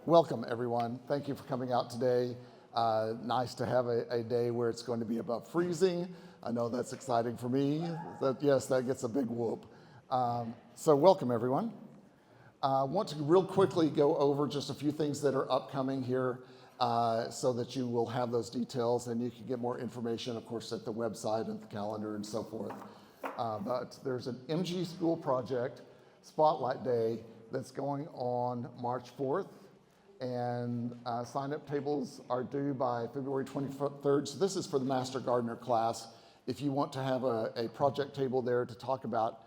Welcome, everyone. Thank you for coming out today. Nice to have a day where it's going to be above freezing. I know that's exciting for me. Yes, that gets a big whoop. So welcome, everyone. I want to real quickly go over just a few things that are upcoming here so that you will have those details and you can get more information, of course, at the website and the calendar and so forth. But there's an MG School Project Spotlight Day that's going on March 4th. And sign-up tables are due by February 23rd. So this is for the Master Gardener class. If you want to have a project table there to talk about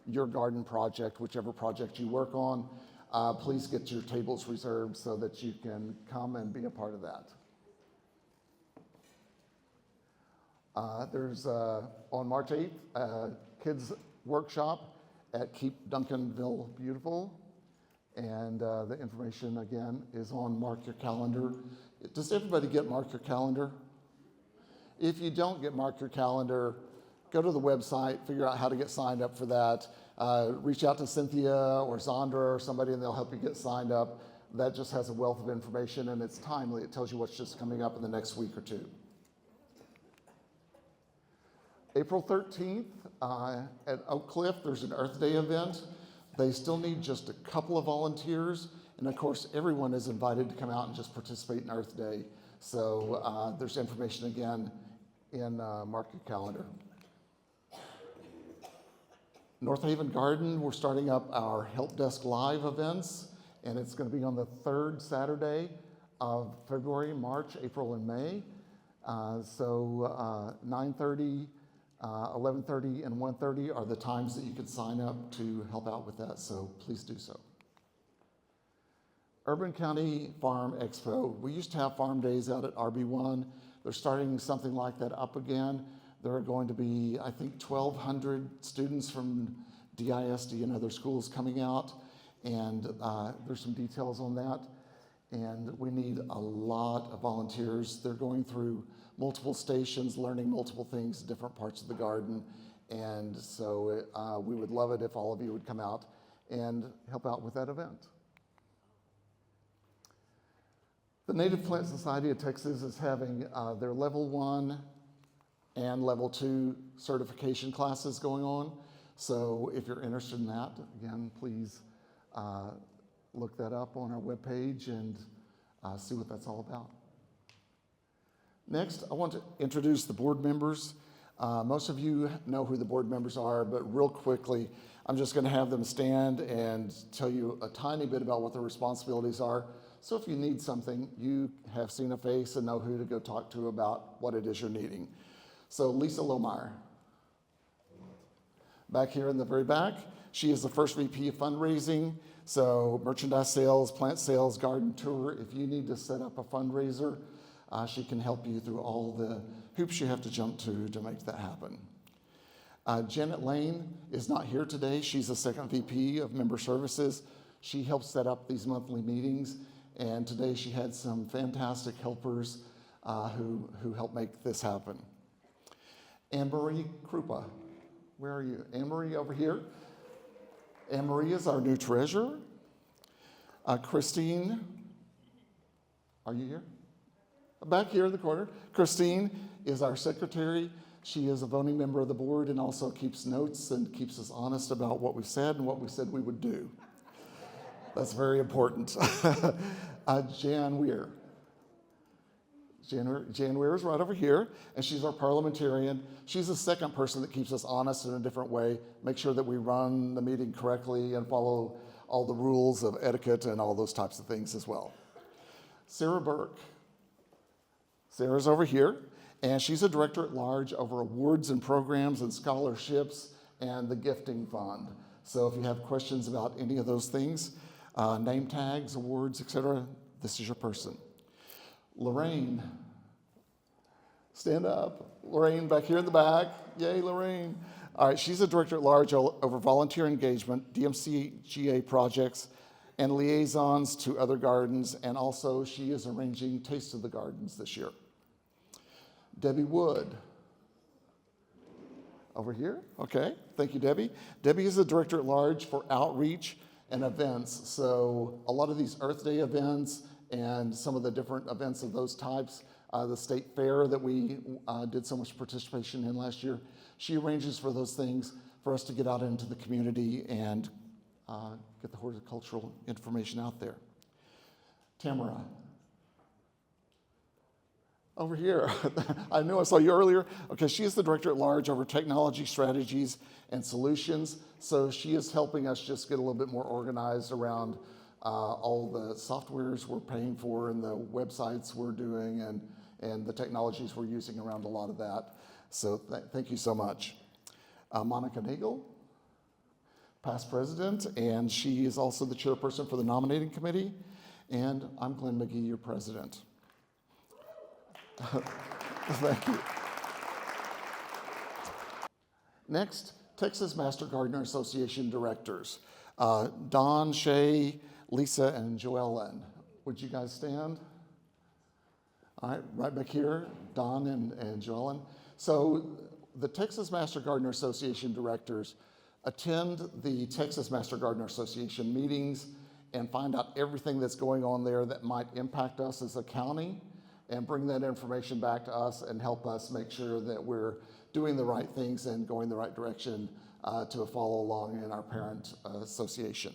your garden project, whichever project you work on, please get your tables reserved so that you can come and be a part of that. There's, on March 8th, a kids workshop at Keep Duncanville Beautiful. And the information, again, is on Mark Your Calendar. Does everybody get Mark Your Calendar? If you don't get Mark Your Calendar, go to the website, figure out how to get signed up for that. Reach out to Cynthia or Zandra or somebody, and they'll help you get signed up. That just has a wealth of information, and it's timely. It tells you what's just coming up in the next week or two. April 13th, at Oak Cliff, there's an Earth Day event. They still need just a couple of volunteers, and of course, everyone is invited to come out and just participate in Earth Day. So there's information again in Mark Your Calendar. North Haven Garden, we're starting up our Help Desk Live events, and it's going to be on the third Saturday of February, March, April, and May. 9:30. 11:30 and 1:30 are the times that you can sign up to help out with that, so please do so. Urban County Farm Expo. We used to have farm days out at RB1. They're starting something like that up again. There are going to be, I think, 1,200 students from DISD and other schools coming out, and there's some details on that. And we need a lot of volunteers. They're going through multiple stations, learning multiple things, different parts of the garden. And so we would love it if all of you would come out and help out with that event. The Native Plant Society of Texas is having their Level 1 and Level 2 certification classes going on. So if you're interested in that, again, please look that up on our webpage and see what that's all about. Next, I want to introduce the board members. Most of you know who the board members are, but real quickly, I'm just going to have them stand and tell you a tiny bit about what their responsibilities are. So if you need something, you have seen a face and know who to go talk to about what it is you're needing. So Lisa Lohmeyer, back here in the very back, she is the first VP of fundraising. So merchandise sales, plant sales, garden tour. If you need to set up a fundraiser, she can help you through all the hoops you have to jump to make that happen. Janet Lane is not here today. She's the second VP of Member Services. She helps set up these monthly meetings, and today she had some fantastic helpers who helped make this happen. Anne-Marie Krupa, where are you? Anne-Marie over here. Anne-Marie is our new treasurer. Christine, are you here? Back here in the corner. Christine is our secretary. She is a voting member of the board and also keeps notes and keeps us honest about what we said and what we said we would do. That's very important. Jan Weir. Jan Weir is right over here, and she's our parliamentarian. She's the second person that keeps us honest in a different way, make sure that we run the meeting correctly and follow all the rules of etiquette and all those types of things as well. Sarah Burke. Sarah's over here, and she's a director at large over awards and programs and scholarships and the gifting fund. So if you have questions about any of those things, name tags, awards, etc., this is your person. Lorraine, stand up. Lorraine back here in the back. Yay, Lorraine. All right, she's a director at large over volunteer engagement, DCMGA projects, and liaisons to other gardens, and also she is arranging Taste of the Gardens this year. Debbie Wood, over here. Okay, thank you, Debbie. Debbie is the director at large for outreach and events. So a lot of these Earth Day events and some of the different events of those types, the state fair that we did so much participation in last year, she arranges for those things for us to get out into the community and get the horticultural information out there. Tamara. Over here. I knew I saw you earlier. Okay, she is the Director at Large over Technology, Strategies, and Solutions. So she is helping us just get a little bit more organized around all the softwares we're paying for and the websites we're doing and the technologies we're using around a lot of that. So thank you so much. Monica Nagel, past president, and she is also the chairperson for the nominating committee. And I'm Glenn McGee, your president. Thank you. Next, Texas Master Gardener Association directors. Don, Shay, Lisa, and Joellen. Would you guys stand? All right, right back here, Don and Joellen. So the Texas Master Gardener Association directors attend the Texas Master Gardener Association meetings and find out everything that's going on there that might impact us as a county and bring that information back to us and help us make sure that we're doing the right things and going the right direction to follow along in our parent association.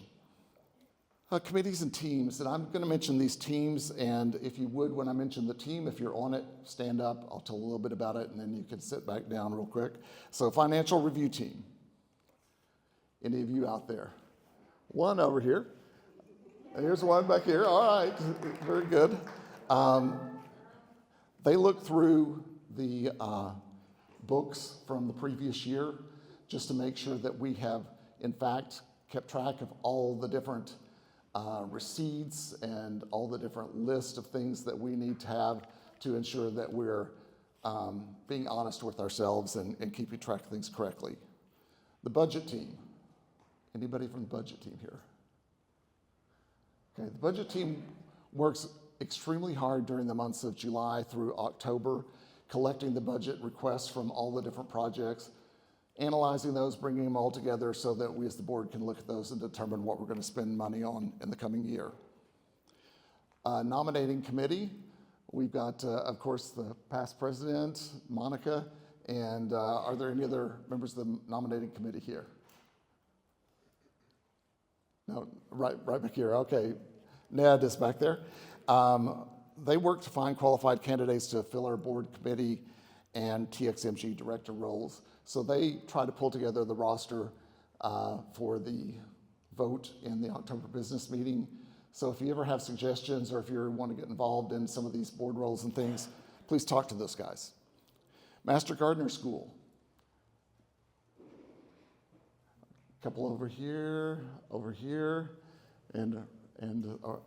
Committees and teams, and I'm going to mention these teams, and if you would, when I mention the team, if you're on it, stand up. I'll tell a little bit about it, and then you can sit back down real quick. So financial review team. Any of you out there? One over here. Here's one back here. All right, very good. They look through the books from the previous year just to make sure that we have, in fact, kept track of all the different receipts and all the different lists of things that we need to have to ensure that we're being honest with ourselves and keeping track of things correctly. The budget team. Anybody from the budget team here? Okay, the budget team works extremely hard during the months of July through October, collecting the budget requests from all the different projects, analyzing those, bringing them all together so that we as the board can look at those and determine what we're going to spend money on in the coming year. Nominating committee, we've got, of course, the past president, Monica, and are there any other members of the nominating committee here? No, right back here, okay. Ned is back there. They work to find qualified candidates to fill our board committee and TXMG director roles. So they try to pull together the roster for the vote in the October business meeting. So if you ever have suggestions or if you want to get involved in some of these board roles and things, please talk to those guys. Master Gardener School. A couple over here, and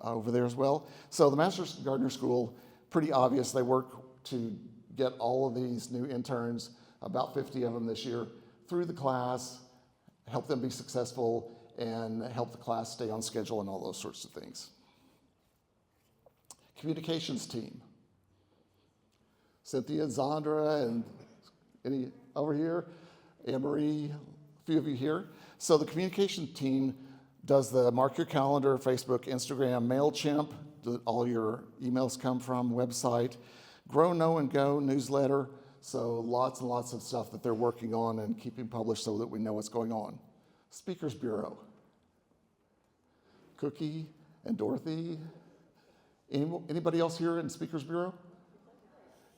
over there as well. So the Master Gardener School, pretty obvious. They work to get all of these new interns, about 50 of them this year, through the class, help them be successful, and help the class stay on schedule and all those sorts of things. Communications team. Cynthia, Zandra, and any over here, Anne-Marie, a few of you here. So the communication team does the mark your calendar, Facebook, Instagram, MailChimp, that all your emails come from, website, Grow, Know, and Go newsletter. So lots and lots of stuff that they're working on and keeping published so that we know what's going on. Speakers Bureau. Cookie and Dorothy. Anybody else here in Speakers Bureau?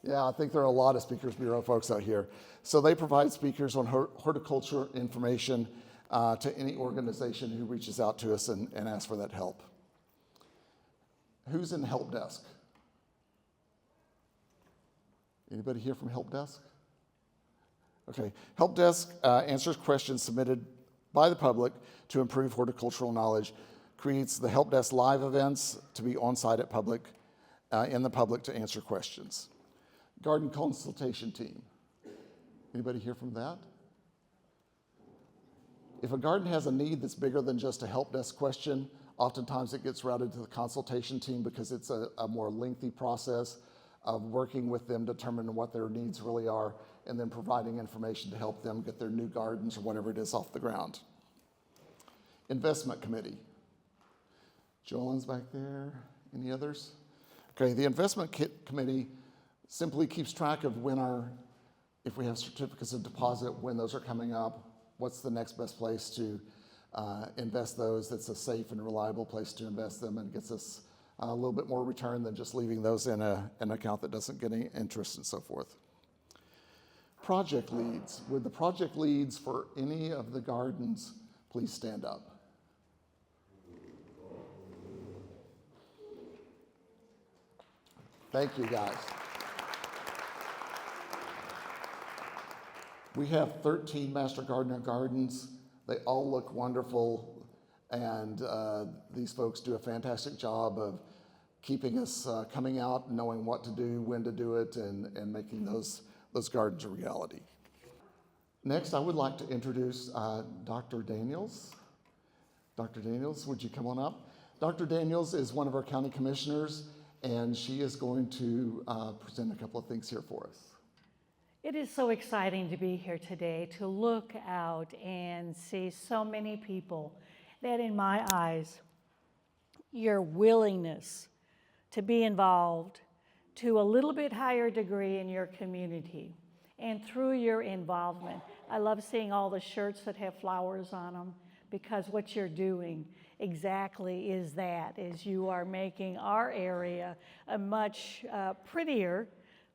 Yeah, I think there are a lot of Speakers Bureau folks out here. So they provide speakers on horticulture information to any organization who reaches out to us and asks for that help. Who's in the help desk? Anybody here from help desk? Okay, help desk answers questions submitted by the public to improve horticultural knowledge, creates the help desk live events to be on site at in the public to answer questions. Garden consultation team. Anybody here from that? If a garden has a need that's bigger than just a help desk question, oftentimes it gets routed to the consultation team because it's a more lengthy process of working with them, determining what their needs really are, and then providing information to help them get their new gardens or whatever it is off the ground. Investment committee. Joellen's back there. Any others? Okay, the investment committee simply keeps track of if we have certificates of deposit, when those are coming up, what's the next best place to invest those that's a safe and reliable place to invest them, and gets us a little bit more return than just leaving those in an account that doesn't get any interest and so forth. Project leads. Would the project leads for any of the gardens please stand up? Thank you, guys. We have 13 Master Gardener gardens. They all look wonderful, and these folks do a fantastic job of keeping us coming out, knowing what to do, when to do it, and making those gardens a reality. Next, I would like to introduce Dr. Daniels. Dr. Daniels, would you come on up? Dr. Daniels is one of our county commissioners, and she is going to present a couple of things here for us. It is so exciting to be here today, to look out and see so many people that, in my eyes, your willingness to be involved to a little bit higher degree in your community, and through your involvement. I love seeing all the shirts that have flowers on them, because what you're doing exactly is you are making our area a much prettier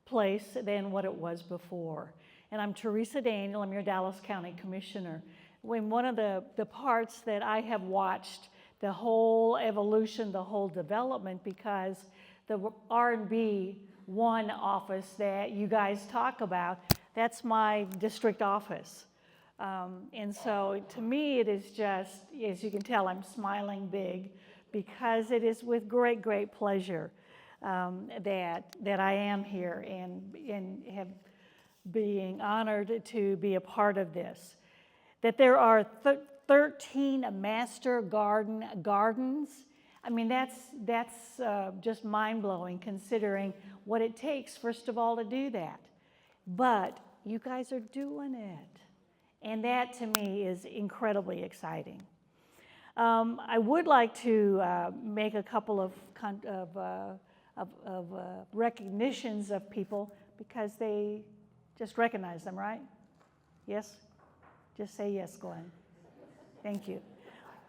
place than what it was before. And I'm Teresa Daniel, I'm your Dallas County Commissioner. When one of the parts that I have watched the whole evolution, the whole development, because the R&B 1 office that you guys talk about, that's my district office. And so to me, it is just, as you can tell, I'm smiling big, because it is with great, great pleasure that I am here and have being honored to be a part of this. That there are 13 master gardens. I mean, that's just mind-blowing, considering what it takes, first of all, to do that. But you guys are doing it. And that, to me, is incredibly exciting. I would like to make a couple of recognitions of people, because they just recognize them, right? Yes? Just say yes, Glenn. Thank you.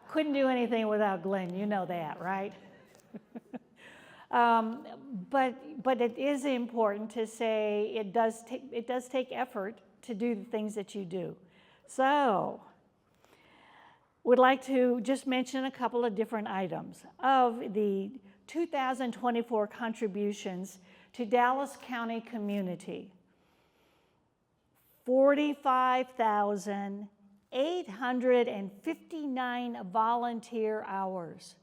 Couldn't do anything without Glenn, you know that, right? But it is important to say it does take effort to do the things that you do. So, would like to just mention a couple of different items. Of the 2024 contributions to Dallas County community, 45,859 volunteer hours.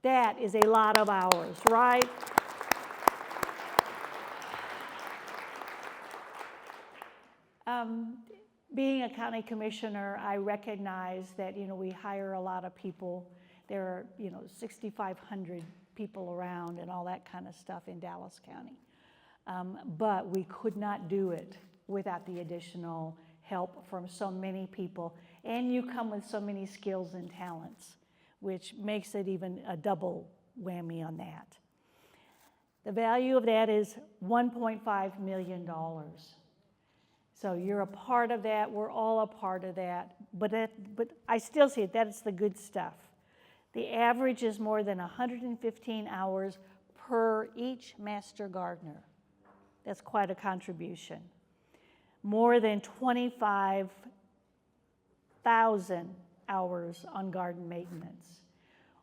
That is a lot of hours, right? Being a county commissioner, I recognize that, we hire a lot of people. There are, 6,500 people around and all that kind of stuff in Dallas County. But we could not do it without the additional help from so many people. And you come with so many skills and talents, which makes it even a double whammy on that. The value of that is $1.5 million. So you're a part of that, we're all a part of that, but I still see it, that's the good stuff. The average is more than 115 hours per each master gardener. That's quite a contribution. More than 25,000 hours on garden maintenance.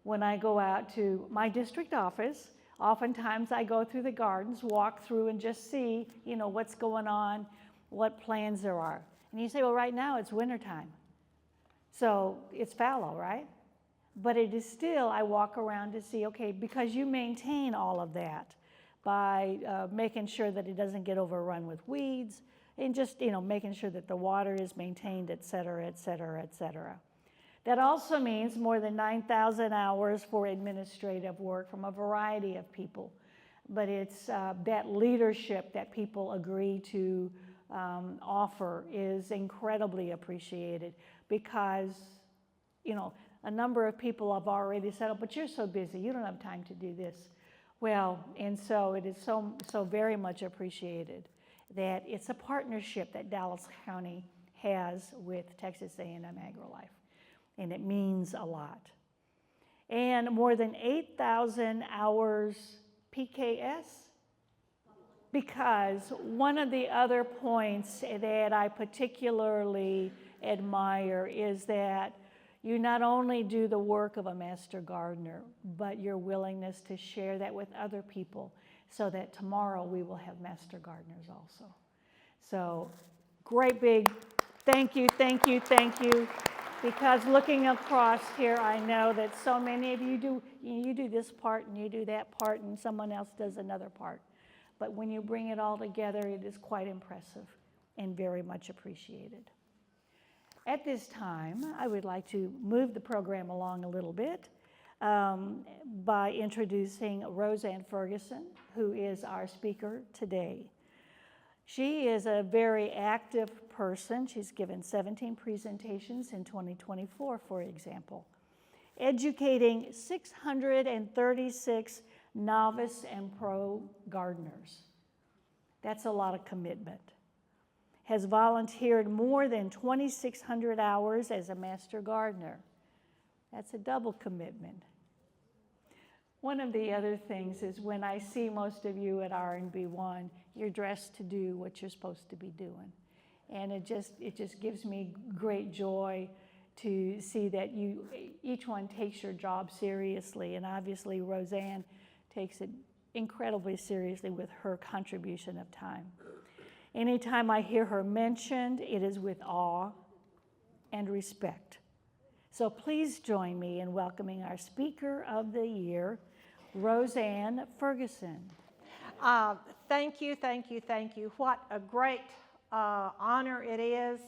When I go out to my district office, oftentimes I go through the gardens, walk through and just see, what's going on, what plans there are. And you say, well, right now it's wintertime. So it's fallow, right? But it is still, I walk around to see, okay, because you maintain all of that by making sure that it doesn't get overrun with weeds, and just, making sure that the water is maintained, et cetera, et cetera, et cetera. That also means more than 9,000 hours for administrative work from a variety of people. But it's that leadership that people agree to offer is incredibly appreciated, because, a number of people have already said, oh, but you're so busy, you don't have time to do this. Well, and so it is so very much appreciated that it's a partnership that Dallas County has with Texas A&M AgriLife, and it means a lot. And more than 8,000 hours PKS, because one of the other points that I particularly admire is that you not only do the work of a master gardener, but your willingness to share that with other people so that tomorrow we will have master gardeners also. So great big thank you, thank you, thank you. Because looking across here, I know that so many of you do this part and you do that part and someone else does another part. But when you bring it all together, it is quite impressive and very much appreciated. At this time, I would like to move the program along a little bit by introducing Roseanne Ferguson, who is our speaker today. She is a very active person. She's given 17 presentations in 2024, for example, educating 636 novice and pro gardeners. That's a lot of commitment. Has volunteered more than 2,600 hours as a master gardener. That's a double commitment. One of the other things is when I see most of you at R&B1, you're dressed to do what you're supposed to be doing. And it just gives me great joy to see that each one takes your job seriously. And obviously Roseanne takes it incredibly seriously with her contribution of time. Anytime I hear her mentioned, it is with awe and respect. So please join me in welcoming our Speaker of the Year, Roseanne Ferguson. Thank you, thank you, thank you. What a great honor it is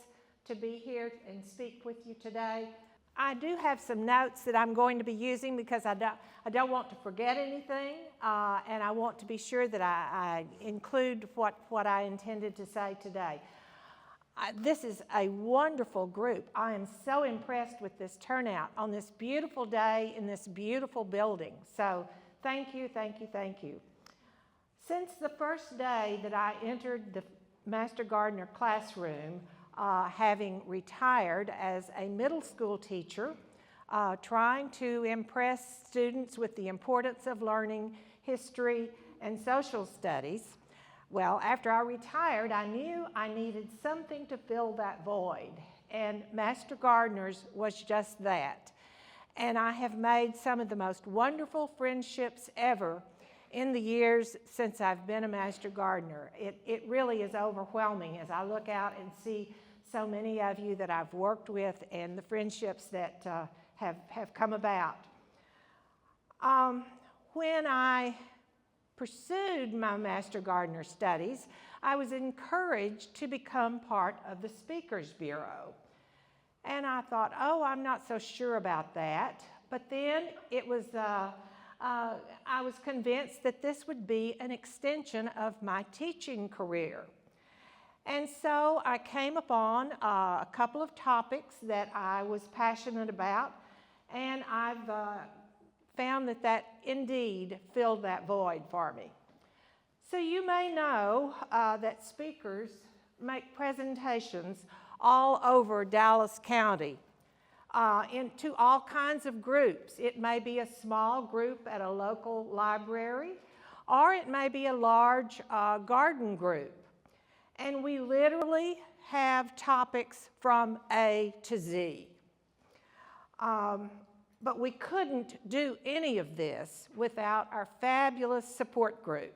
to be here and speak with you today. I do have some notes that I'm going to be using because I don't want to forget anything, and I want to be sure that I include what I intended to say today. This is a wonderful group. I am so impressed with this turnout on this beautiful day in this beautiful building. So thank you, thank you, thank you. Since the first day that I entered the Master Gardener classroom, having retired as a middle school teacher, trying to impress students with the importance of learning history and social studies. Well, after I retired, I knew I needed something to fill that void, and Master Gardeners was just that. And I have made some of the most wonderful friendships ever in the years since I've been a Master Gardener. It really is overwhelming as I look out and see so many of you that I've worked with and the friendships that have come about. When I pursued my Master Gardener studies, I was encouraged to become part of the Speakers Bureau. And I thought, oh, I'm not so sure about that. But then it was, I was convinced that this would be an extension of my teaching career. And so I came upon a couple of topics that I was passionate about, and I've found that indeed filled that void for me. So you may know that speakers make presentations all over Dallas County to all kinds of groups. It may be a small group at a local library, or it may be a large garden group. And we literally have topics from A to Z. But we couldn't do any of this without our fabulous support group.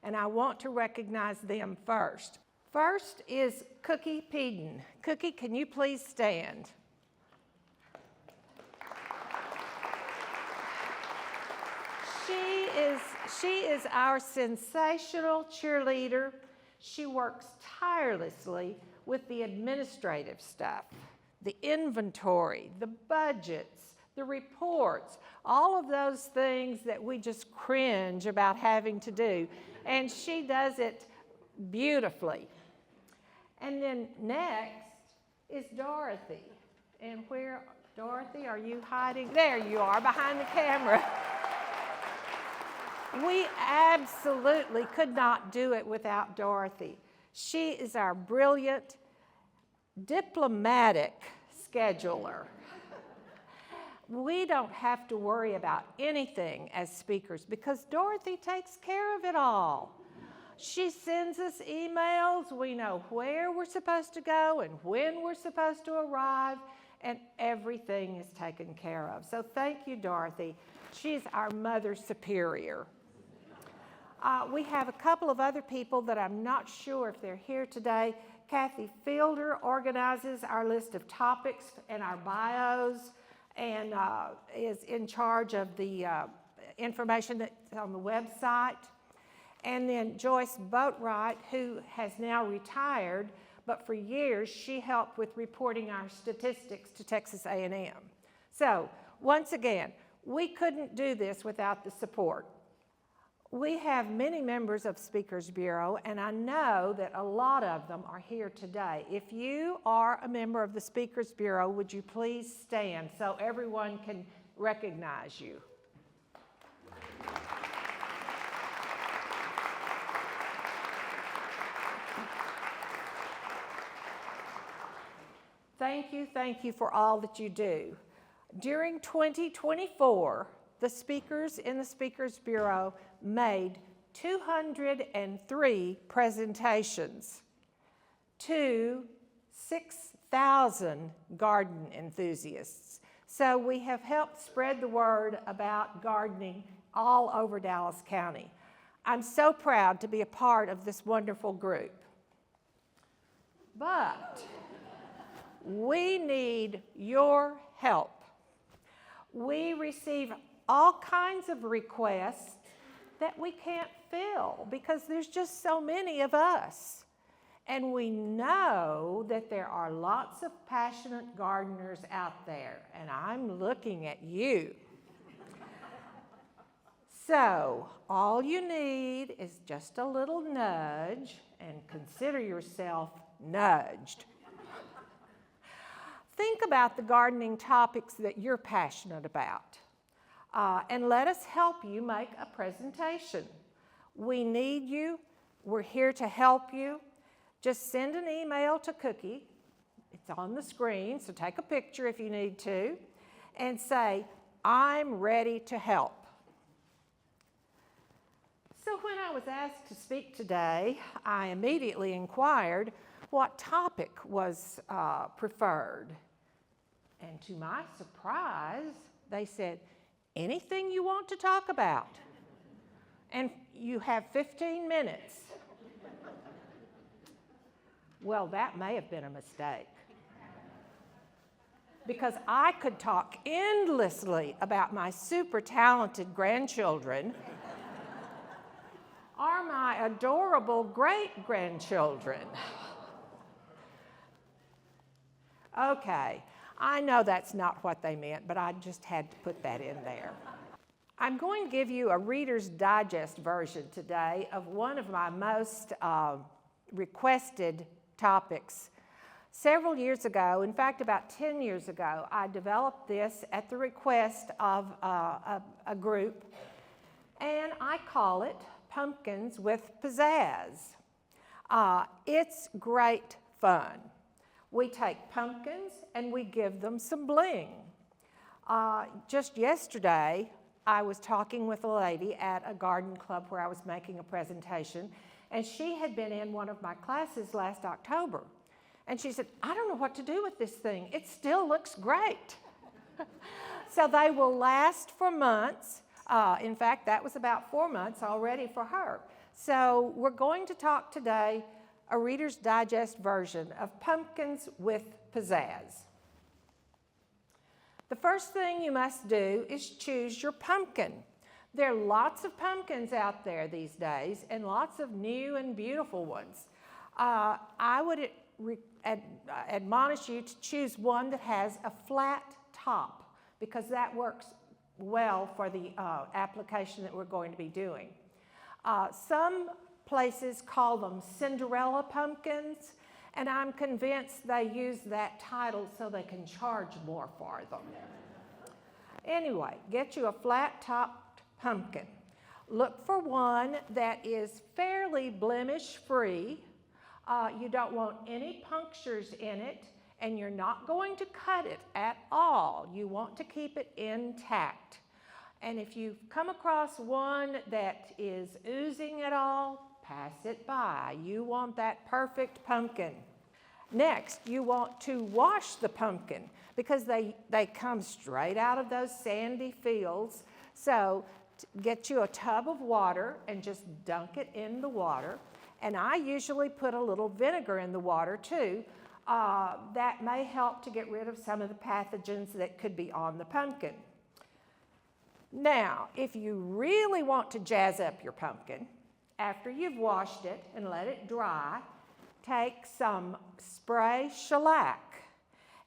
And I want to recognize them first. First is Cookie Peden. Cookie, can you please stand? She is our sensational cheerleader. She works tirelessly with the administrative stuff, the inventory, the budgets, the reports, all of those things that we just cringe about having to do. And she does it beautifully. And then next is Dorothy. And where, Dorothy, are you hiding? There you are, behind the camera. We absolutely could not do it without Dorothy. She is our brilliant, diplomatic scheduler. We don't have to worry about anything as speakers because Dorothy takes care of it all. She sends us emails. We know where we're supposed to go and when we're supposed to arrive, and everything is taken care of. So thank you, Dorothy. She's our Mother Superior. We have a couple of other people that I'm not sure if they're here today. Kathy Fielder organizes our list of topics and our bios and is in charge of the information that's on the website. And then Joyce Boatwright, who has now retired, but for years she helped with reporting our statistics to Texas A&M. So once again, we couldn't do this without the support. We have many members of Speakers Bureau, and I know that a lot of them are here today. If you are a member of the Speakers Bureau, would you please stand so everyone can recognize you? Thank you for all that you do. During 2024, the speakers in the Speakers Bureau made 203 presentations to 6,000 garden enthusiasts. So we have helped spread the word about gardening all over Dallas County. I'm so proud to be a part of this wonderful group. But we need your help. We receive all kinds of requests that we can't fill because there's just so many of us. And we know that there are lots of passionate gardeners out there, and I'm looking at you. So all you need is just a little nudge, and consider yourself nudged. Think about the gardening topics that you're passionate about, and let us help you make a presentation. We need you. We're here to help you. Just send an email to Cookie. It's on the screen, so take a picture if you need to, and say, I'm ready to help. So when I was asked to speak today, I immediately inquired what topic was preferred. And to my surprise, they said, anything you want to talk about. And you have 15 minutes. Well, that may have been a mistake. Because I could talk endlessly about my super talented grandchildren or my adorable great-grandchildren. Okay. I know that's not what they meant, but I just had to put that in there. I'm going to give you a Reader's Digest version today of one of my most requested topics. Several years ago, in fact about 10 years ago, I developed this at the request of a group, and I call it Pumpkins with Pizzazz. It's great fun. We take pumpkins and we give them some bling. Just yesterday, I was talking with a lady at a garden club where I was making a presentation, and she had been in one of my classes last October. And she said, I don't know what to do with this thing. It still looks great. So they will last for months. In fact, that was about 4 months already for her. So we're going to talk today a Reader's Digest version of Pumpkins with Pizzazz. The first thing you must do is choose your pumpkin. There are lots of pumpkins out there these days and lots of new and beautiful ones. I would admonish you to choose one that has a flat top because that works well for the application that we're going to be doing. Some places call them Cinderella pumpkins, And I'm convinced they use that title so they can charge more for them. Anyway, get you a flat-topped pumpkin. Look for one that is fairly blemish-free. You don't want any punctures in it, and you're not going to cut it at all. You want to keep it intact. And if you come across one that is oozing at all, pass it by. You want that perfect pumpkin. Next, you want to wash the pumpkin because they come straight out of those sandy fields. So get you a tub of water and just dunk it in the water. And I usually put a little vinegar in the water too. That may help to get rid of some of the pathogens that could be on the pumpkin. Now, if you really want to jazz up your pumpkin, after you've washed it and let it dry, take some spray shellac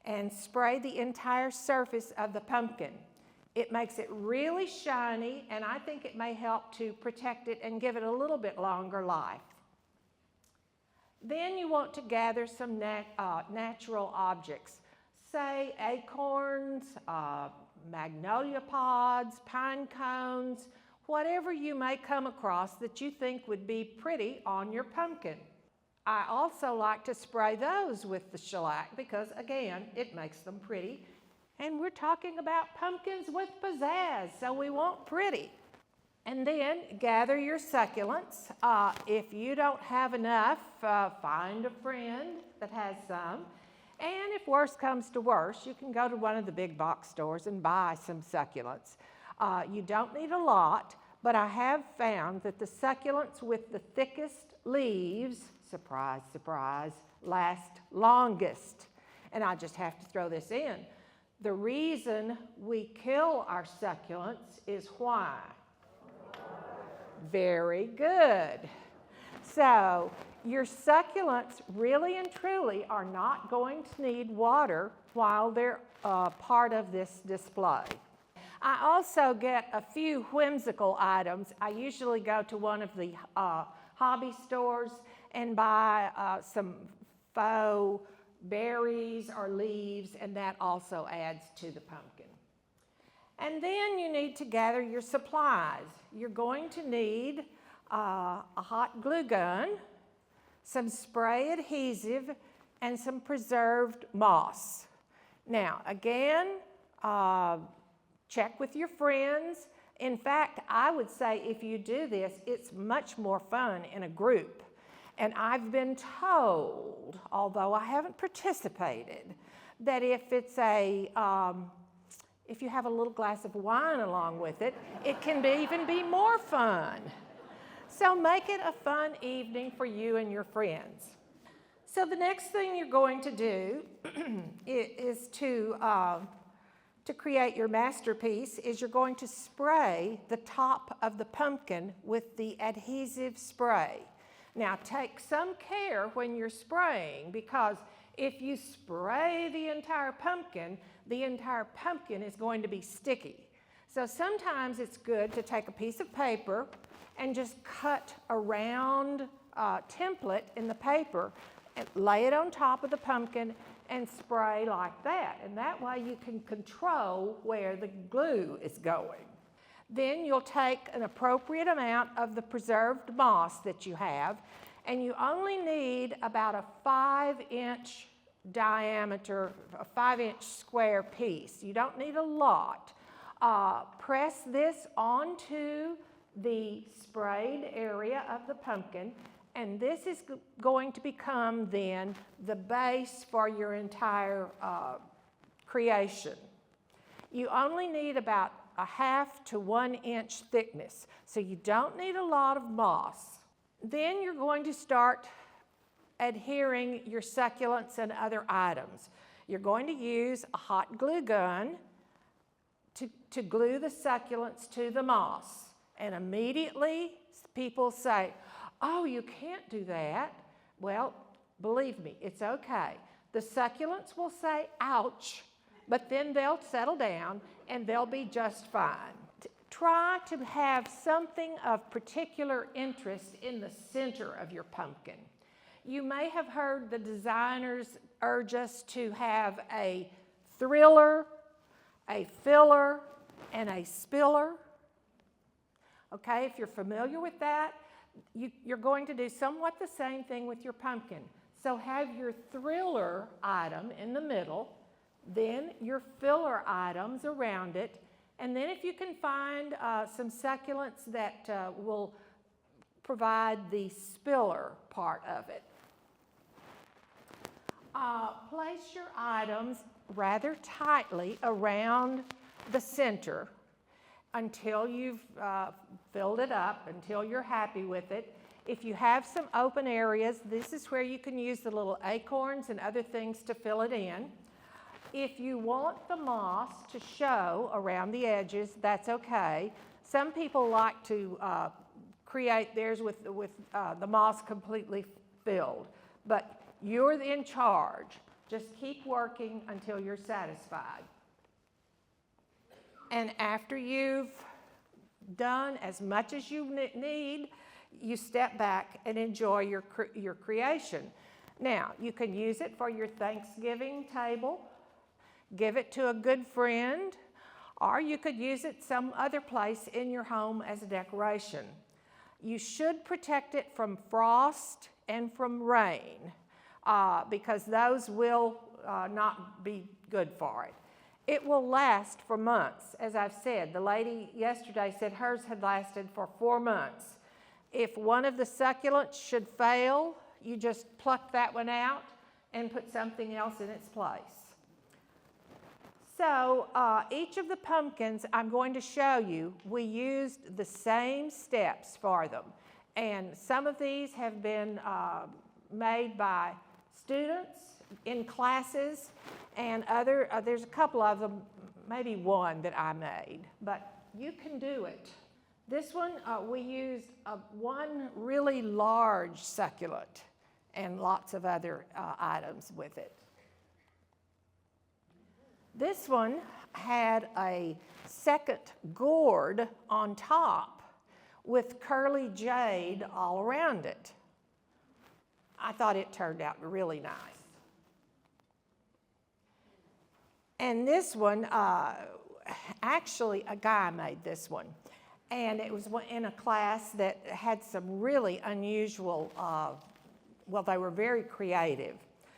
and spray the entire surface of the pumpkin. It makes it really shiny, and I think it may help to protect it and give it a little bit longer life. Then you want to gather some natural objects, say acorns, magnolia pods, pine cones, whatever you may come across that you think would be pretty on your pumpkin. I also like to spray those with the shellac because, again, it makes them pretty. And we're talking about pumpkins with pizzazz, so we want pretty. And then gather your succulents. If you don't have enough, find a friend that has some. And if worse comes to worse, you can go to one of the big box stores and buy some succulents. You don't need a lot, but I have found that the succulents with the thickest leaves, surprise, surprise, last longest. And I just have to throw this in. The reason we kill our succulents is why? Very good. So your succulents really and truly are not going to need water while they're part of this display. I also get a few whimsical items. I usually go to one of the hobby stores and buy some faux berries or leaves, and that also adds to the pumpkin. And then you need to gather your supplies. You're going to need a hot glue gun, some spray adhesive, and some preserved moss. Now, again, check with your friends. In fact, I would say if you do this, it's much more fun in a group. And I've been told, although I haven't participated, that if it's if you have a little glass of wine along with it, it can even be more fun. So make it a fun evening for you and your friends. So the next thing you're going to do is to create your masterpiece is you're going to spray the top of the pumpkin with the adhesive spray. Now take some care when you're spraying, because if you spray the entire pumpkin is going to be sticky. So sometimes it's good to take a piece of paper and just cut a round template in the paper and lay it on top of the pumpkin and spray like that. And that way you can control where the glue is going. Then you'll take an appropriate amount of the preserved moss that you have, and you only need about a 5-inch diameter, a 5-inch square piece. You don't need a lot. Press this onto the sprayed area of the pumpkin, and this is going to become then the base for your entire creation. You only need about a 1/2 to 1 inch thickness, so you don't need a lot of moss. Then you're going to start adhering your succulents and other items. You're going to use a hot glue gun to glue the succulents to the moss. And immediately people say, "Oh, you can't do that." Well, believe me, it's okay. The succulents will say, "Ouch," but then they'll settle down and they'll be just fine. Try to have something of particular interest in the center of your pumpkin. You may have heard the designers urge us to have a thriller, a filler, and a spiller. Okay, if you're familiar with that, you're going to do somewhat the same thing with your pumpkin. So have your thriller item in the middle, then your filler items around it, and then if you can find some succulents that will provide the spiller part of it. Place your items rather tightly around the center until you've filled it up, until you're happy with it. If you have some open areas, this is where you can use the little acorns and other things to fill it in. If you want the moss to show around the edges, that's okay. Some people like to create theirs with the moss completely filled, but you're in charge. Just keep working until you're satisfied. And after you've done as much as you need, you step back and enjoy your creation. Now, you can use it for your Thanksgiving table, give it to a good friend, or you could use it some other place in your home as a decoration. You should protect it from frost and from rain because those will not be good for it. It will last for months, as I've said. The lady yesterday said hers had lasted for 4 months. If one of the succulents should fail, you just pluck that one out and put something else in its place. So each of the pumpkins I'm going to show you, we used the same steps for them. And some of these have been made by students in classes, and there's a couple of them, maybe one that I made, but you can do it. This one, we used one really large succulent and lots of other items with it. This one had a second gourd on top with curly jade all around it. I thought it turned out really nice. And this one, actually a guy made this one. And it was in a class that had some really unusual, well, they were very creative.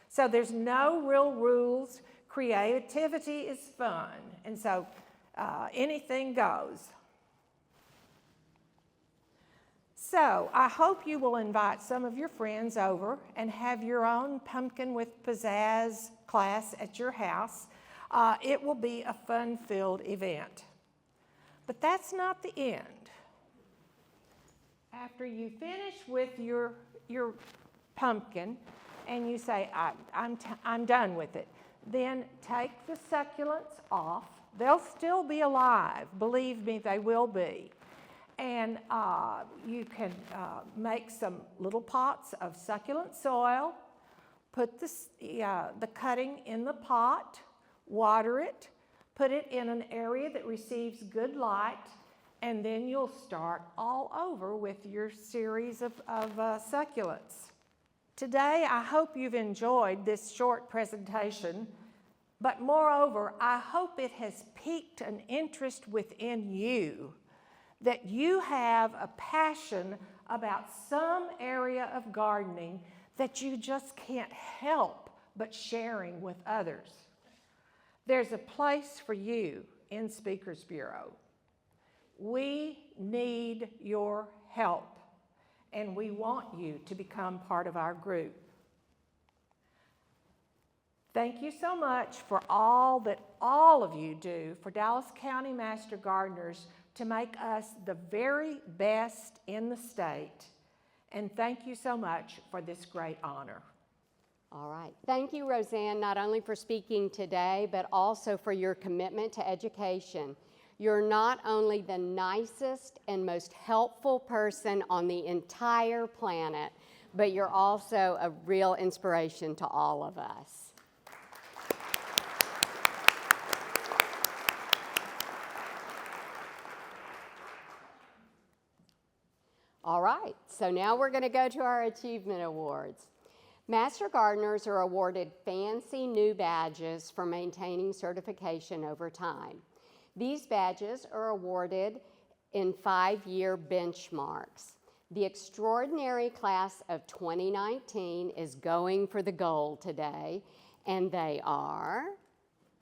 So there's no real rules. Creativity is fun. And so anything goes. So I hope you will invite some of your friends over and have your own pumpkin with pizzazz class at your house. It will be a fun-filled event. But that's not the end. After you finish with your pumpkin and you say, I'm done with it, then take the succulents off. They'll still be alive. Believe me, they will be. And you can make some little pots of succulent soil, put the cutting in the pot, water it, put it in an area that receives good light, and then you'll start all over with your series of succulents. Today, I hope you've enjoyed this short presentation, but moreover, I hope it has piqued an interest within you, that you have a passion about some area of gardening that you just can't help but sharing with others. There's a place for you in Speakers Bureau. We need your help, and we want you to become part of our group. Thank you so much for all that all of you do for Dallas County Master Gardeners to make us the very best in the state. And thank you so much for this great honor. All right. Thank you, Roseanne, not only for speaking today, but also for your commitment to education. You're not only the nicest and most helpful person on the entire planet, but you're also a real inspiration to all of us. All right, so now we're going to go to our Achievement Awards. Master Gardeners are awarded fancy new badges for maintaining certification over time. These badges are awarded in 5-year benchmarks. The extraordinary class of 2019 is going for the gold today, and they are,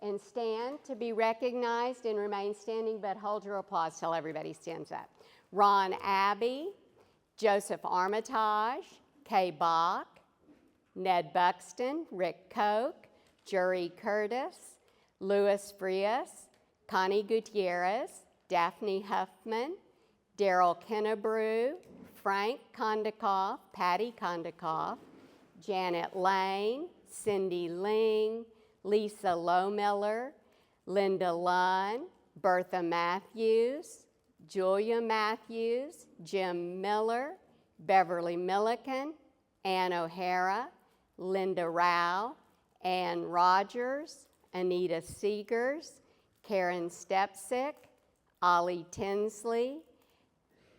and stand to be recognized and remain standing, but hold your applause till everybody stands up. Ron Abbey, Joseph Armitage, Kay Bach, Ned Buxton, Rick Koch, Jury Curtis, Louis Frias, Connie Gutierrez, Daphne Huffman, Daryl Kennebrew, Frank Kondikoff, Patty Kondikoff, Janet Lane, Cindy Ling, Lisa Lohmiller, Linda Lunn, Bertha Matthews, Julia Matthews, Jim Miller, Beverly Milliken, Ann O'Hara, Linda Rao, Ann Rogers, Anita Seegers, Karen Stepsick, Ollie Tinsley,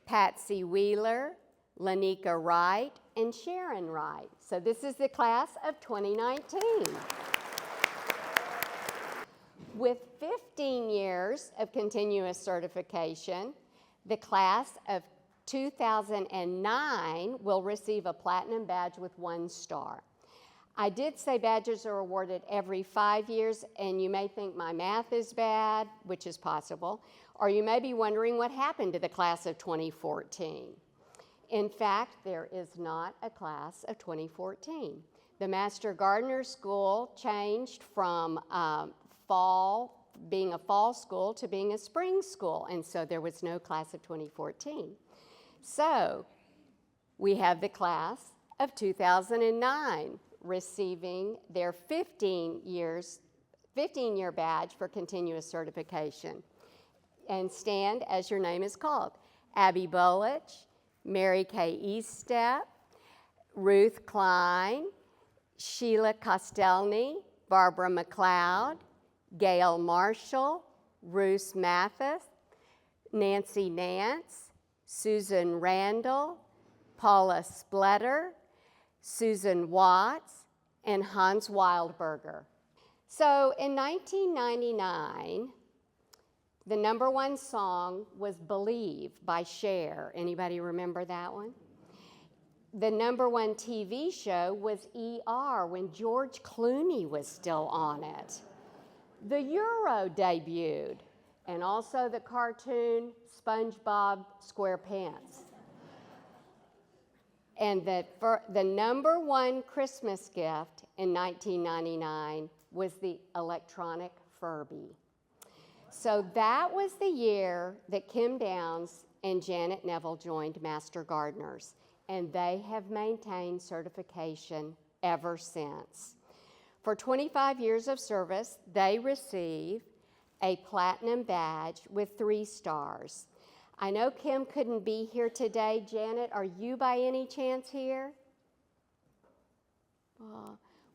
Patsy Wheeler, Lanika Wright, and Sharon Wright. So this is the class of 2019. With 15 years of continuous certification, the class of 2009 will receive a platinum badge with 1 star. I did say badges are awarded every 5 years, and you may think my math is bad, which is possible, or you may be wondering what happened to the class of 2014. In fact, there is not a class of 2014. The Master Gardener School changed from being a fall school to being a spring school, and so there was no class of 2014. So we have the class of 2009 receiving their 15-year badge for continuous certification. And stand as your name is called. Abby Bolich, Mary Kay Eastep, Ruth Klein, Sheila Kostelny, Barbara McLeod, Gail Marshall, Ruth Mathis, Nancy Nance, Susan Randall, Paula Spletter, Susan Watts, and Hans Wildberger. So in 1999, the #1 song was Believe by Cher. Anybody remember that one? The #1 TV show was ER when George Clooney was still on it. The Euro debuted, and also the cartoon SpongeBob SquarePants. And the #1 Christmas gift in 1999 was the electronic Furby. So that was the year that Kim Downs and Janet Neville joined Master Gardeners, and they have maintained certification ever since. For 25 years of service, they receive a platinum badge with 3 stars. I know Kim couldn't be here today. Janet, are you by any chance here?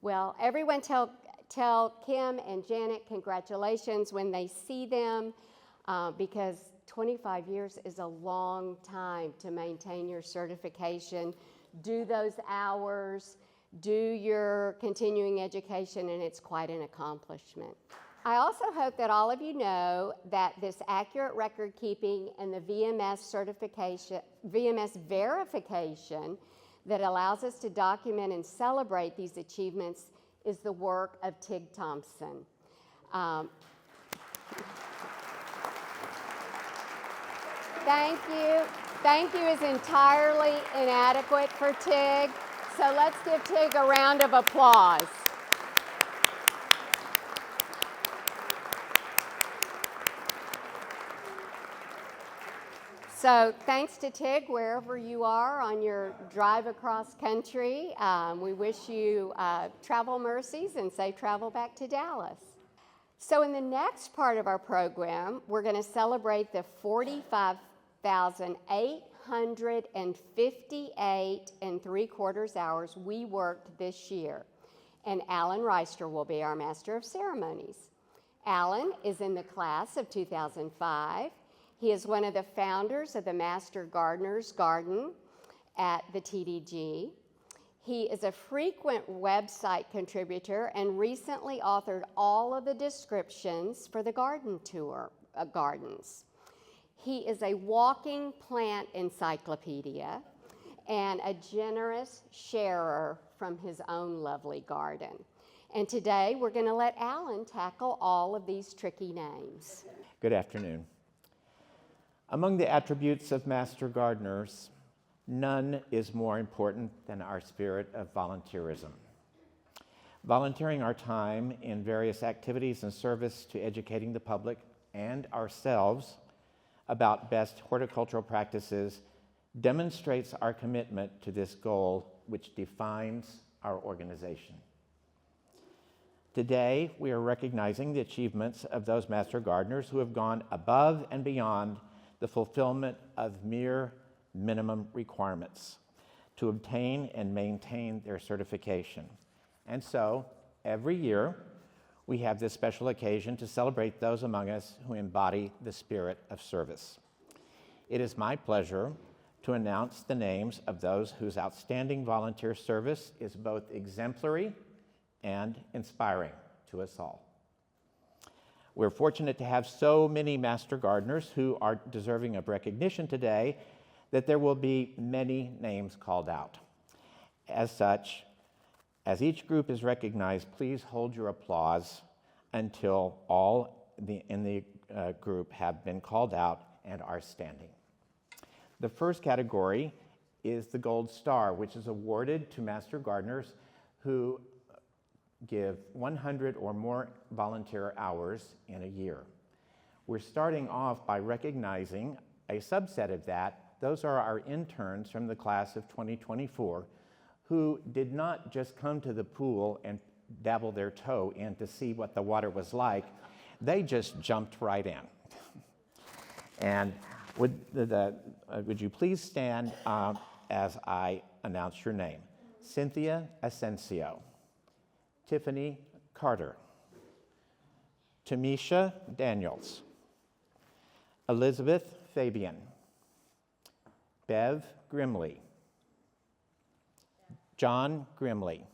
Well, everyone tell Kim and Janet congratulations when they see them, because 25 years is a long time to maintain your certification. Do those hours, do your continuing education, and it's quite an accomplishment. I also hope that all of you know that this accurate record keeping and the VMS verification that allows us to document and celebrate these achievements is the work of Tig Thompson. Thank you. Thank you is entirely inadequate for Tig, so let's give Tig a round of applause. So thanks to Tig, wherever you are on your drive across country. We wish you travel mercies and safe travel back to Dallas. So in the next part of our program, we're going to celebrate the 45,858 3/4 hours we worked this year. And Alan Reister will be our Master of Ceremonies. Alan is in the class of 2005. He is one of the founders of the Master Gardener's Garden at the TDG. He is a frequent website contributor and recently authored all of the descriptions for the garden tour gardens. He is a walking plant encyclopedia and a generous sharer from his own lovely garden. And today we're going to let Alan tackle all of these tricky names. Good afternoon. Among the attributes of master gardeners, none is more important than our spirit of volunteerism. Volunteering our time in various activities in service to educating the public and ourselves about best horticultural practices demonstrates our commitment to this goal, which defines our organization. Today, we are recognizing the achievements of those master gardeners who have gone above and beyond the fulfillment of mere minimum requirements to obtain and maintain their certification. And so, every year, we have this special occasion to celebrate those among us who embody the spirit of service. It is my pleasure to announce the names of those whose outstanding volunteer service is both exemplary and inspiring to us all. We're fortunate to have so many master gardeners who are deserving of recognition today that there will be many names called out. As such, as each group is recognized, please hold your applause until all in the group have been called out and are standing. The first category is the Gold Star, which is awarded to master gardeners who give 100 or more volunteer hours in a year. We're starting off by recognizing a subset of that. Those are our interns from the class of 2024 who did not just come to the pool and dabble their toe in to see what the water was like. They just jumped right in. And would you please stand as I announce your name? Cynthia Asensio, Tiffany Carter, Tamisha Daniels, Elizabeth Fabian, Bev Grimley, John Grimley,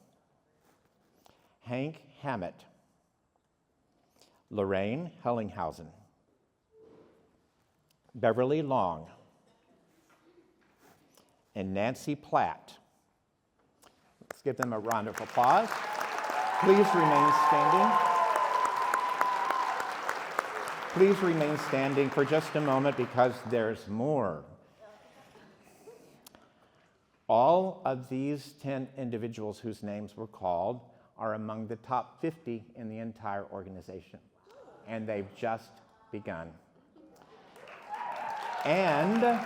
Hank Hammett, Lorraine Hellinghausen, Beverly Long, and Nancy Platt. Let's give them a round of applause. Please remain standing. Please remain standing for just a moment because there's more. All of these 10 individuals whose names were called are among the top 50 in the entire organization, and they've just begun. And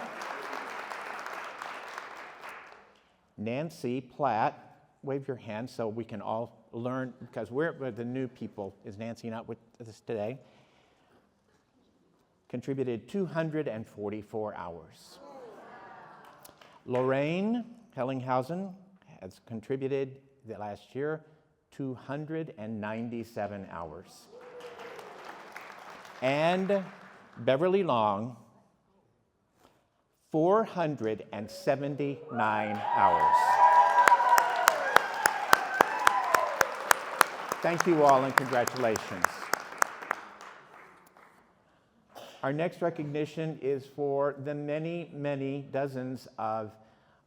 Nancy Platt, wave your hand so we can all learn, because we're the new people. Is Nancy not with us today? Contributed 244 hours. Lorraine Hellinghausen has contributed the last year 297 hours. And Beverly Long, 479 hours. Thank you all and congratulations. Our next recognition is for the many, many dozens of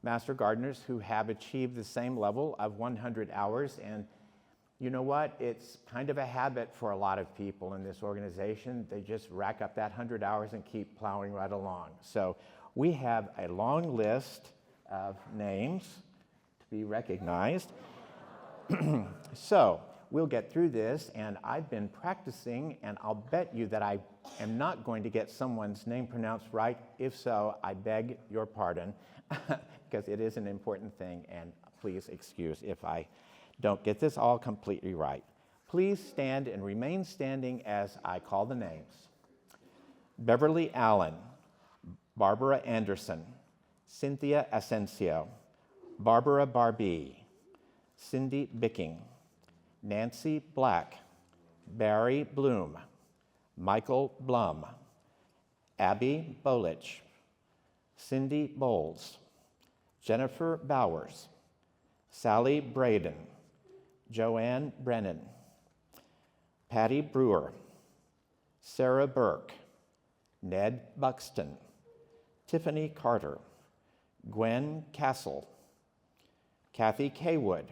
master gardeners who have achieved the same level of 100 hours. And you know what? It's kind of a habit for a lot of people in this organization. They just rack up that 100 hours and keep plowing right along. So we have a long list of names to be recognized. So we'll get through this, and I've been practicing, and I'll bet you that I am not going to get someone's name pronounced right. If so, I beg your pardon, because it is an important thing, and please excuse if I don't get this all completely right. Please stand and remain standing as I call the names. Beverly Allen, Barbara Anderson, Cynthia Asensio, Barbara Barbee, Cindy Bicking, Nancy Black, Barry Bloom, Michael Blum, Abby Bolich, Cindy Bowles, Jennifer Bowers, Sally Braden, Joanne Brennan, Patty Brewer, Sarah Burke, Ned Buxton, Tiffany Carter, Gwen Castle, Kathy Kaywood,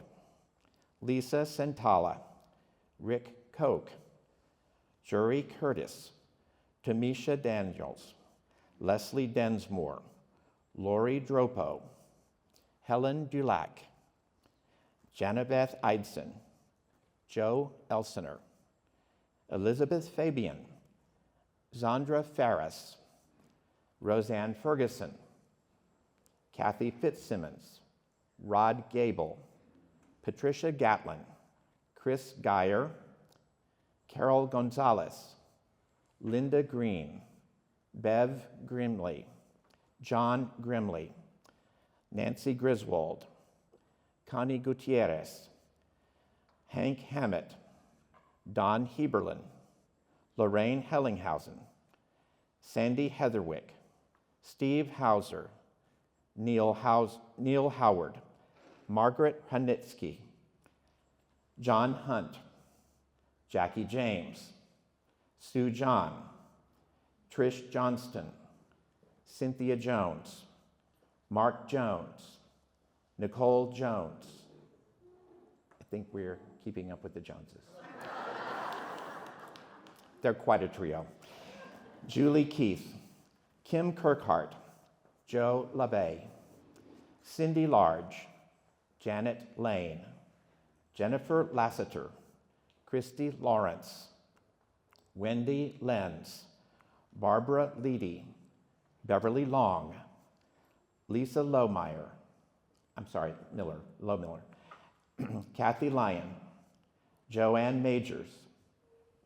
Lisa Santala, Rick Koch, Jury Curtis, Tamisha Daniels, Leslie Densmore, Lori Dropo, Helen Dulac, Janabeth Eidson, Joe Elsener, Elizabeth Fabian, Zandra Farris, Roseanne Ferguson, Kathy Fitzsimmons, Rod Gable, Patricia Gatlin, Chris Geyer, Carol Gonzalez, Linda Green, Bev Grimley, John Grimley, Nancy Griswold, Connie Gutierrez, Hank Hammett, Don Heberlin, Lorraine Hellinghausen, Sandy Heatherwick, Steve Hauser, Neil Howard, Margaret Hanitsky, John Hunt, Jackie James, Sue John, Trish Johnston, Cynthia Jones, Mark Jones, Nicole Jones. I think we're keeping up with the Joneses. They're quite a trio. Julie Keith, Kim Kirkhart, Joe LaBey, Cindy Large, Janet Lane, Jennifer Lassiter, Christy Lawrence, Wendy Lenz, Barbara Leedy, Beverly Long, Lisa Lohmeyer, Miller, Kathy Lyon, Joanne Majors,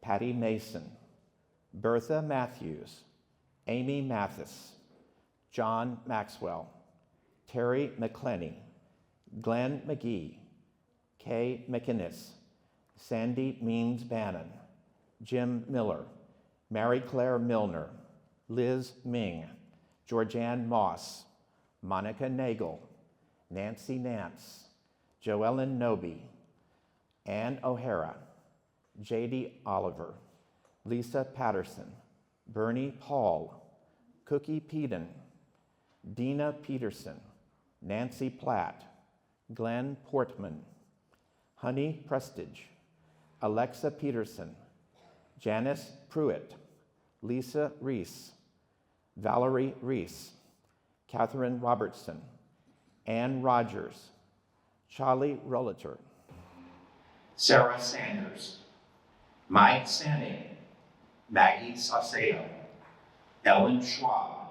Patty Mason, Bertha Matthews, Amy Mathis, John Maxwell, Terry McClenny, Glenn McGee, Kay McInnes, Sandy Means Bannon, Jim Miller, Mary Claire Milner, Liz Ming, Georgianne Moss, Monica Nagel, Nancy Nance, Joellen Noby, Ann O'Hara, J.D. Oliver, Lisa Patterson, Bernie Paul, Cookie Peden, Dina Peterson, Nancy Platt, Glenn Portman, Honey Prestige, Alexa Peterson, Janice Pruitt, Lisa Reese, Valerie Reese, Catherine Robertson, Ann Rogers, Charlie Rollater, Sarah Sanders, Mike Sanning, Maggie Saucedo, Ellen Schwab,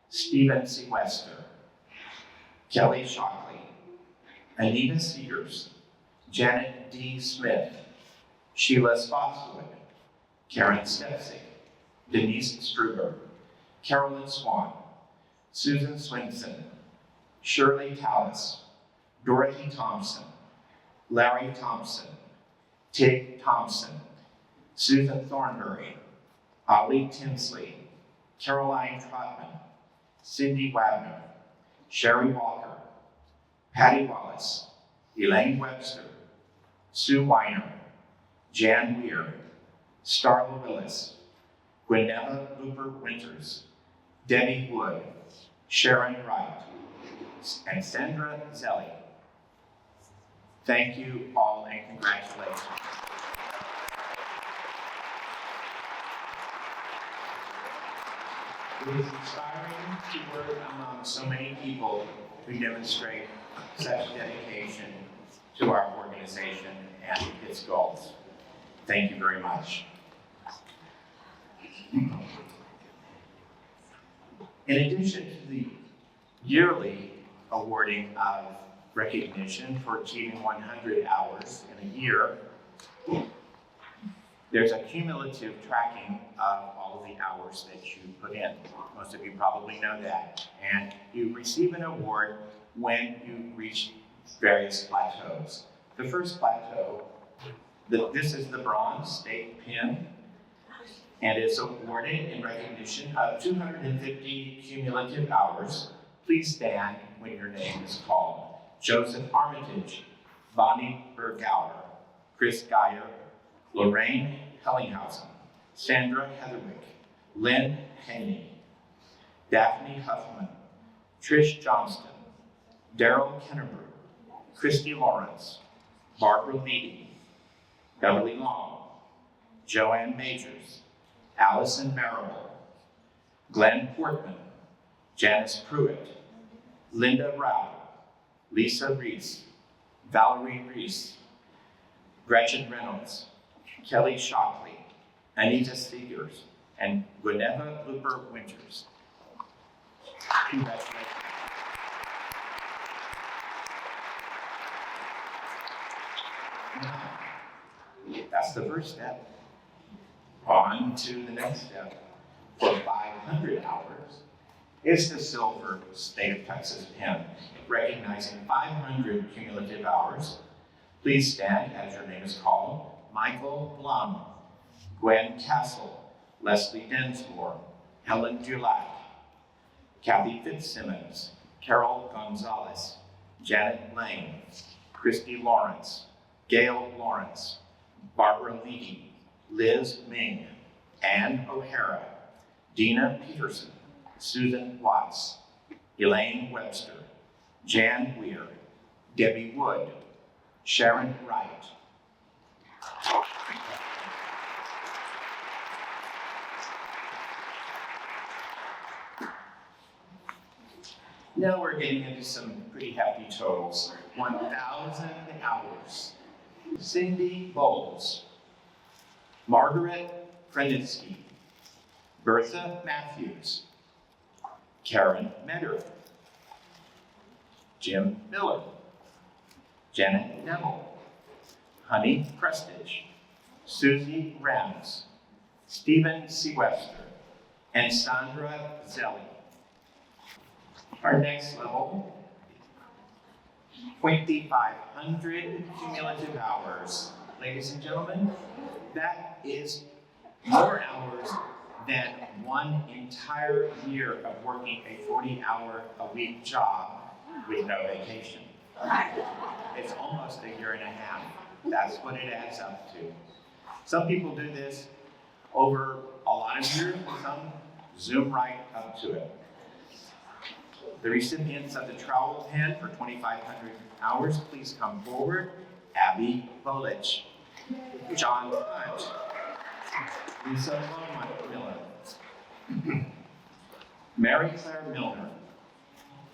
Stephen Sequester, Kelly Shockley, Anita Seegers, Janet D. Smith, Sheila Spotswood, Karen Stepsick, Denise Struger, Carolyn Swan, Susan Swinson, Shirley Tallis, Dorothy Thompson, Larry Thompson, Tig Thompson, Susan Thornbury, Ali Tinsley, Caroline Trotman, Cindy Wagner, Sherry Walker, Patty Wallace, Elaine Webster, Sue Weiner, Jan Weir, Starla Willis, Gwinnetta Looper Winters, Debbie Wood, Sharon Wright, and Sandra Zelli. Thank you all and congratulations. It is inspiring to work among so many people who demonstrate such dedication to our organization and its goals. Thank you very much. In addition to the yearly awarding of recognition for achieving 100 hours in a year, there's a cumulative tracking of all of the hours that you put in. Most of you probably know that. And you receive an award when you reach various plateaus. The first plateau, this is the Bronze State Pin, and it's awarded in recognition of 250 cumulative hours. Please stand when your name is called. Joseph Armitage, Bonnie Bergauer, Chris Geyer, Lorraine Hellinghausen, Sandra Heatherwick, Lynn Haney, Daphne Huffman, Trish Johnston, Daryl Kennerbrew, Christy Lawrence, Barbara Leedy, Beverly Long, Joanne Majors, Allison Marable, Glenn Portman, Janice Pruitt, Linda Rao, Lisa Reese, Valerie Reese, Gretchen Reynolds, Kelly Shockley, Anita Seegers, and Gwinnetta Looper Winters. Congratulations. That's the first step. On to the next step. For 500 hours is the Silver State of Texas pin, recognizing 500 cumulative hours. Please stand as your name is called. Michael Blum, Gwen Castle, Leslie Densmore, Helen Dulac, Kathy Fitzsimmons, Carol Gonzalez, Janet Lane, Christy Lawrence, Gail Lawrence, Barbara Leedy, Liz Ming, Ann O'Hara, Dina Peterson, Susan Watts, Elaine Webster, Jan Weir, Debbie Wood, Sharon Wright. Now we're getting into some pretty hefty totals. 1,000 hours. Cindy Bowles, Margaret Krenitsky, Bertha Matthews, Karen Metter, Jim Miller, Janet Neville, Honey Prestige, Susie Rams, Stephen Seawester, and Sandra Zelli. Our next level, 2,500 cumulative hours. Ladies and gentlemen, that is more hours than one entire year of working a 40-hour-a-week job with no vacation. It's almost a year and a half. That's what it adds up to. Some people do this over a lot of years, and some zoom right up to it. The recipients of the trowel pen for 2,500 hours, please come forward. Abby Bolich, John Hunt, Lisa Longmont Miller, Mary Claire Milner,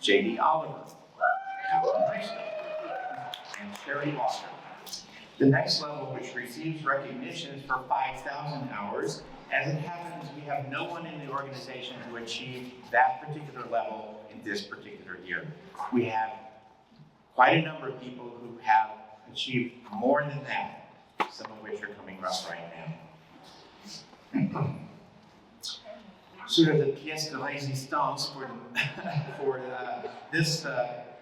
J.D. Oliver, Alan Reichler, and Sherry Walker. The next level, which receives recognition, is for 5,000 hours. As it happens, we have no one in the organization who achieved that particular level in this particular year. We have quite a number of people who have achieved more than that, some of which are coming up right now. Sort of the pièce de résistance for this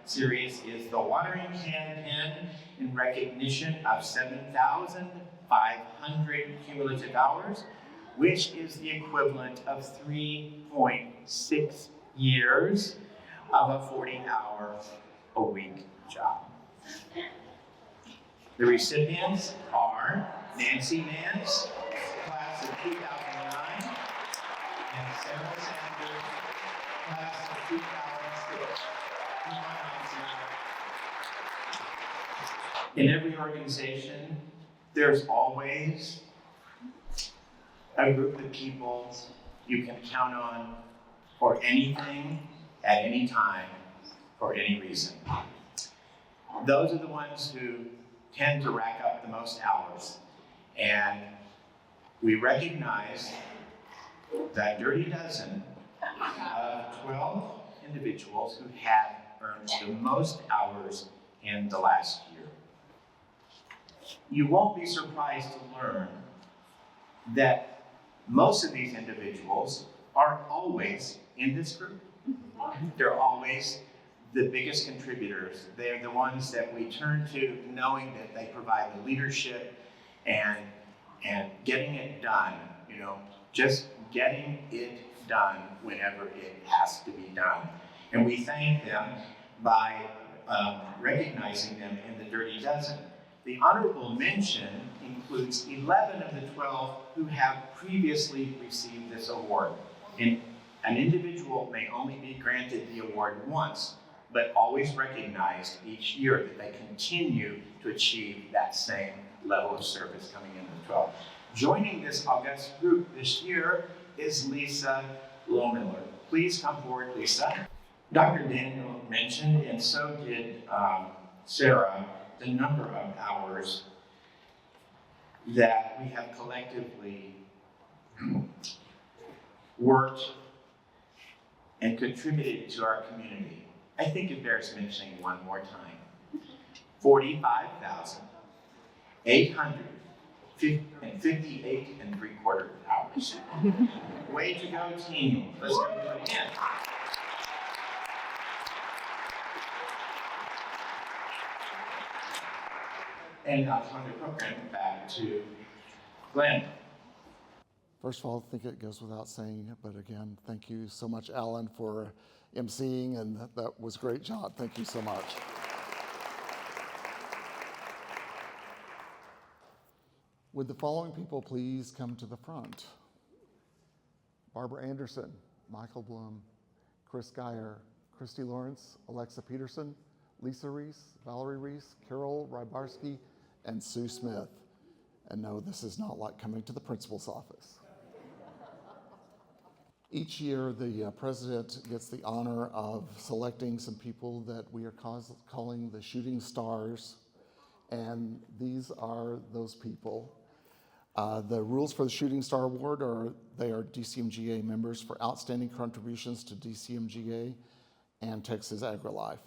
series is the watering can pen in recognition of 7,500 cumulative hours, which is the equivalent of 3.6 years of a 40-hour-a-week job. The recipients are Nancy Nance, class of 2009, and Sarah Sanders, class of 2006. In every organization, there's always a group of people you can count on for anything, at any time, for any reason. Those are the ones who tend to rack up the most hours. And we recognize that dirty dozen of 12 individuals who have earned the most hours in the last year. You won't be surprised to learn that most of these individuals are always in this group. They're always the biggest contributors. They're the ones that we turn to knowing that they provide the leadership and getting it done, just getting it done whenever it has to be done. And we thank them by recognizing them in the Dirty Dozen. The honorable mention includes 11 of the 12 who have previously received this award. And an individual may only be granted the award once, but always recognized each year that they continue to achieve that same level of service coming into the 12. Joining this august group this year is Lisa Lohmiller. Please come forward, Lisa. Dr. Daniel mentioned, and so did Sarah, the number of hours that we have collectively worked and contributed to our community. I think it bears mentioning one more time. 45,858.75 hours. Way to go, team. Let's go do it again. And I'll turn the program back to Glenn. First of all, I think it goes without saying, but again, thank you so much, Alan, for emceeing, and that was a great job. Thank you so much. Would the following people please come to the front? Barbara Anderson, Michael Blum, Chris Geyer, Christy Lawrence, Alexa Peterson, Lisa Reese, Valerie Reese, Carol Rybarski, and Sue Smith. And no, this is not like coming to the principal's office. Each year, the president gets the honor of selecting some people that we are calling the shooting stars, and these are those people. The rules for the Shooting Star Award are DCMGA members for outstanding contributions to DCMGA and Texas AgriLife.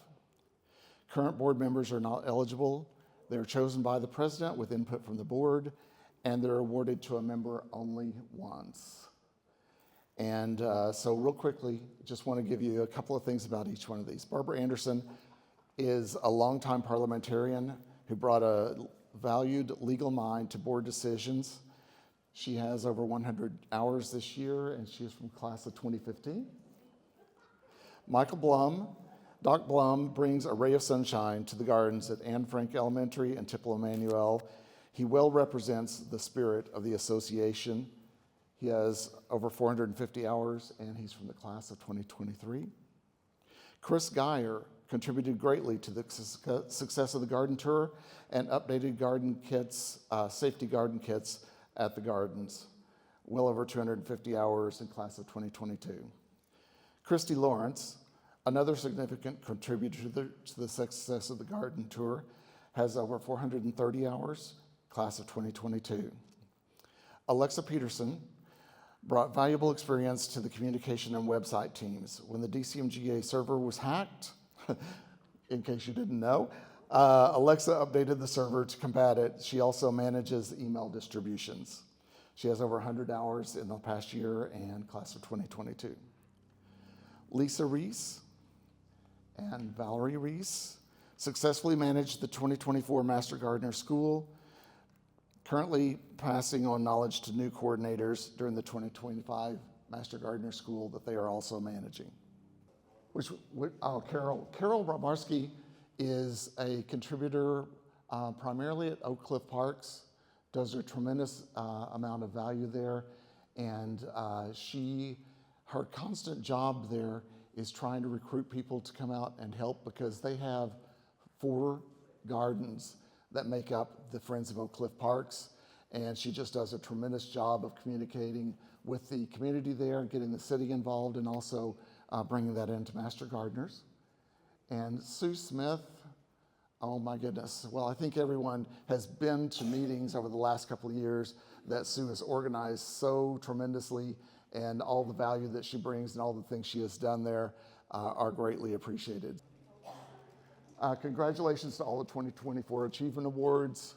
Current board members are not eligible. They're chosen by the president with input from the board, and they're awarded to a member only once. And so real quickly, just want to give you a couple of things about each one of these. Barbara Anderson is a longtime parliamentarian who brought a valued legal mind to board decisions. She has over 100 hours this year, and she is from class of 2015. Michael Blum, Doc Blum brings a ray of sunshine to the gardens at Anne Frank Elementary and Tipple Emmanuel. He well represents the spirit of the association. He has over 450 hours, and he's from the class of 2023. Chris Geyer contributed greatly to the success of the garden tour and updated garden kits, safety garden kits at the gardens. Well over 250 hours in class of 2022. Christy Lawrence, another significant contributor to the success of the garden tour, has over 430 hours, class of 2022. Alexa Peterson brought valuable experience to the communication and website teams. When the DCMGA server was hacked, in case you didn't know, Alexa updated the server to combat it. She also manages email distributions. She has over 100 hours in the past year and class of 2022. Lisa Reese and Valerie Reese successfully managed the 2024 Master Gardener School, currently passing on knowledge to new coordinators during the 2025 Master Gardener School that they are also managing. Carol Rybarski is a contributor primarily at Oak Cliff Parks, does a tremendous amount of value there, and her constant job there is trying to recruit people to come out and help, because they have 4 gardens that make up the Friends of Oak Cliff Parks, and she just does a tremendous job of communicating with the community there, getting the city involved, and also bringing that into Master Gardeners. And Sue Smith, oh my goodness. Well, I think everyone has been to meetings over the last couple of years that Sue has organized so tremendously, and all the value that she brings and all the things she has done there are greatly appreciated. Congratulations to all the 2024 Achievement Awards.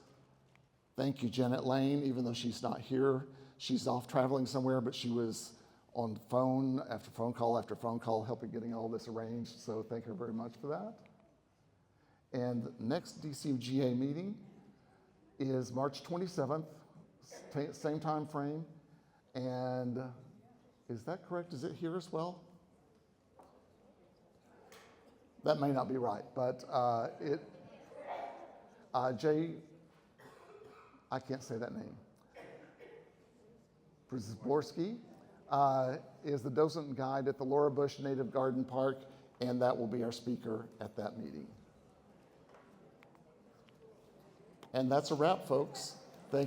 Thank you, Janet Lane, even though she's not here. She's off traveling somewhere, but she was on phone after phone call after phone call helping getting all this arranged, so thank her very much for that. And next DCMGA meeting is March 27th, same time frame, and is that correct? Is it here as well? That may not be right, but Jay, I can't say that name. Przborski is the docent and guide at the Laura Bush Native Garden Park, and that will be our speaker at that meeting. And that's a wrap, folks. Thank you.